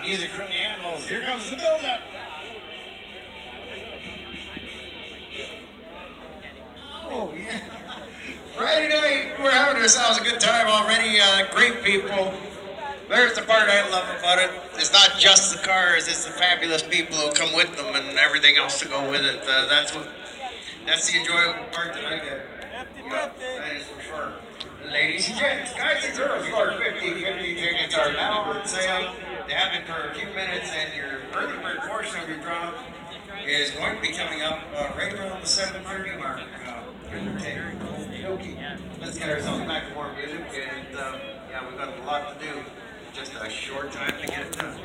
Music from the Animals. Here comes the build-up. Oh, yeah. Friday night, we're having ourselves a good time already. Great people. There's the part I love about it. It's not just the cars, it's the fabulous people who come with them and everything else to go with it. That's the enjoyable part that I get. Yeah, that is for sure. Ladies and gents, guys and girls, your 50/50 tickets are now on sale. They have been for a few minutes, and your early bird portion of your draw is going to be coming up right around the 7:30 mark. Let's get ourselves back to more music, and yeah, we've got a lot to do. Just a short time to get it done.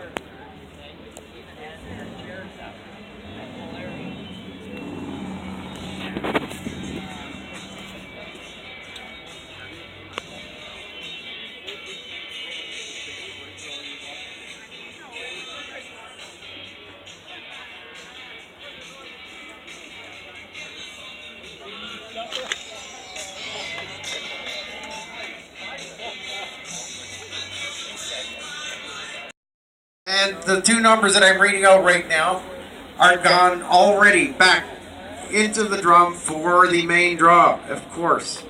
And the two numbers that I'm reading out right now are gone already back into the drum for the main draw, of course.